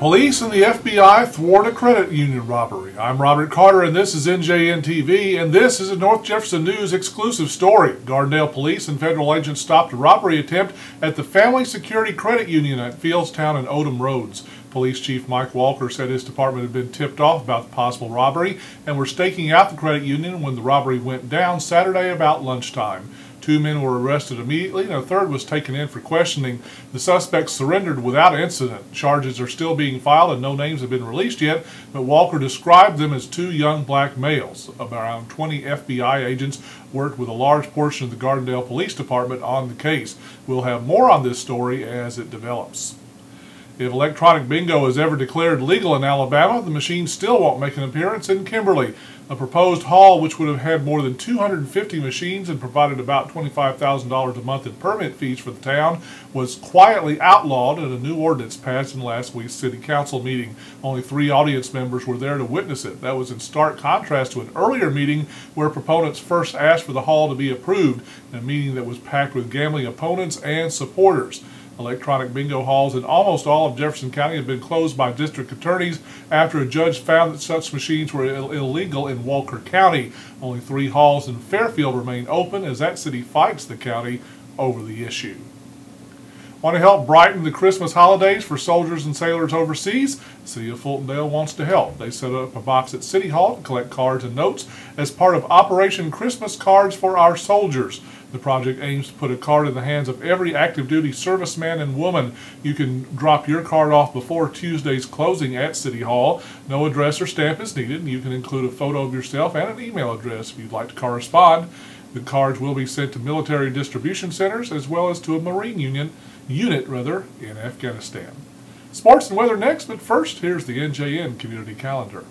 Police and the FBI thwart a credit union robbery. I'm Robert Carter and this is NJNtv, and this is a North Jefferson News exclusive story. Gardendale police and federal agents stopped a robbery attempt at the Family Security Credit Union at Fieldstown and Odom Roads. Police Chief Mike Walker said his department had been tipped off about the possible robbery and were staking out the credit union when the robbery went down Saturday about lunchtime. 2 men were arrested immediately and a third was taken in for questioning. The suspects surrendered without incident. Charges are still being filed and no names have been released yet, but Walker described them as 2 young black males. Around 20 FBI agents worked with a large portion of the Gardendale Police Department on the case. We'll have more on this story as it develops. If electronic bingo is ever declared legal in Alabama, the machine still won't make an appearance in Kimberly. A proposed hall, which would have had more than 250 machines and provided about $25,000 a month in permit fees for the town, was quietly outlawed and a new ordinance passed in last week's city council meeting. Only 3 audience members were there to witness it. That was in stark contrast to an earlier meeting where proponents first asked for the hall to be approved, a meeting that was packed with gambling opponents and supporters. Electronic bingo halls in almost all of Jefferson County have been closed by district attorneys after a judge found that such machines were illegal in Walker County. Only 3 halls in Fairfield remain open as that city fights the county over the issue. Want to help brighten the Christmas holidays for soldiers and sailors overseas? The City of Fultondale wants to help. They set up a box at City Hall to collect cards and notes as part of Operation Christmas Cards for Our Soldiers. The project aims to put a card in the hands of every active duty serviceman and woman. You can drop your card off before Tuesday's closing at City Hall. No address or stamp is needed. You can include a photo of yourself and an email address if you'd like to correspond. The cards will be sent to military distribution centers as well as to a Marine unit in Afghanistan. Sports and weather next, but first here's the NJN Community Calendar.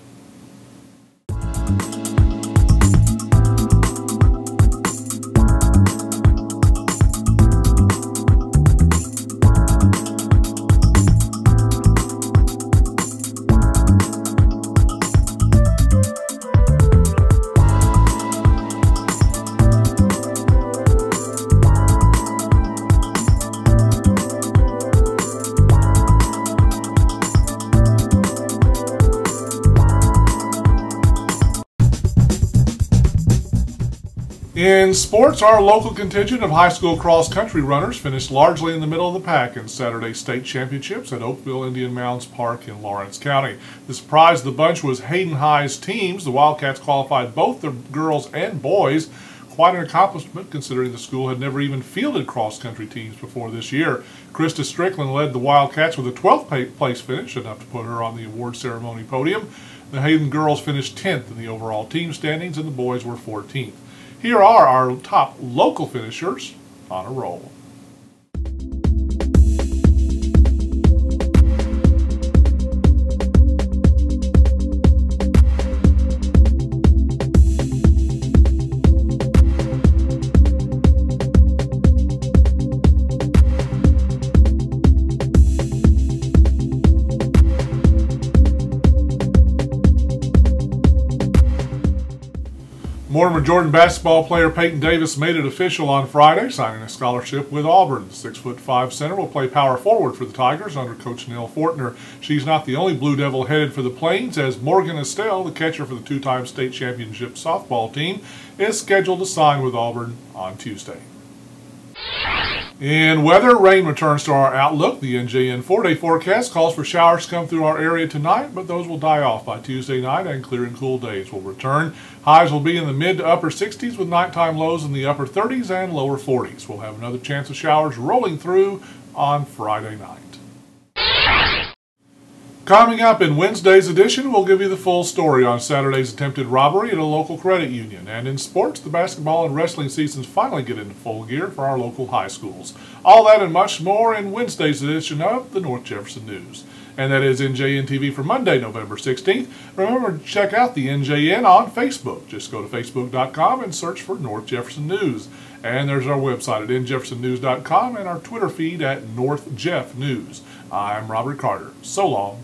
In sports, our local contingent of high school cross-country runners finished largely in the middle of the pack in Saturday's state championships at Oakville Indian Mounds Park in Lawrence County. The surprise of the bunch was Hayden High's teams. The Wildcats qualified both the girls and boys. Quite an accomplishment considering the school had never even fielded cross-country teams before this year. Krista Strickland led the Wildcats with a 12th place finish, enough to put her on the award ceremony podium. The Hayden girls finished 10th in the overall team standings and the boys were 14th. Here are our top local finishers on a roll. Mortimer Jordan basketball player Peyton Davis made it official on Friday, signing a scholarship with Auburn. The 6'5" center will play power forward for the Tigers under Coach Nell Fortner. She's not the only Blue Devil headed for the Plains, as Morgan Estelle, the catcher for the 2-time state championship softball team, is scheduled to sign with Auburn on Tuesday. In weather, rain returns to our outlook. The NJN 4-day forecast calls for showers to come through our area tonight, but those will die off by Tuesday night and clear and cool days will return. Highs will be in the mid to upper 60s with nighttime lows in the upper 30s and lower 40s. We'll have another chance of showers rolling through on Friday night. Coming up in Wednesday's edition, we'll give you the full story on Saturday's attempted robbery at a local credit union. And in sports, the basketball and wrestling seasons finally get into full gear for our local high schools. All that and much more in Wednesday's edition of the North Jefferson News. And that is NJNtv for Monday, November 16th. Remember to check out the NJN on Facebook. Just go to facebook.com and search for North Jefferson News. And there's our website at njeffersonnews.com and our Twitter feed at NorthJeffNews. I'm Robert Carter. So long.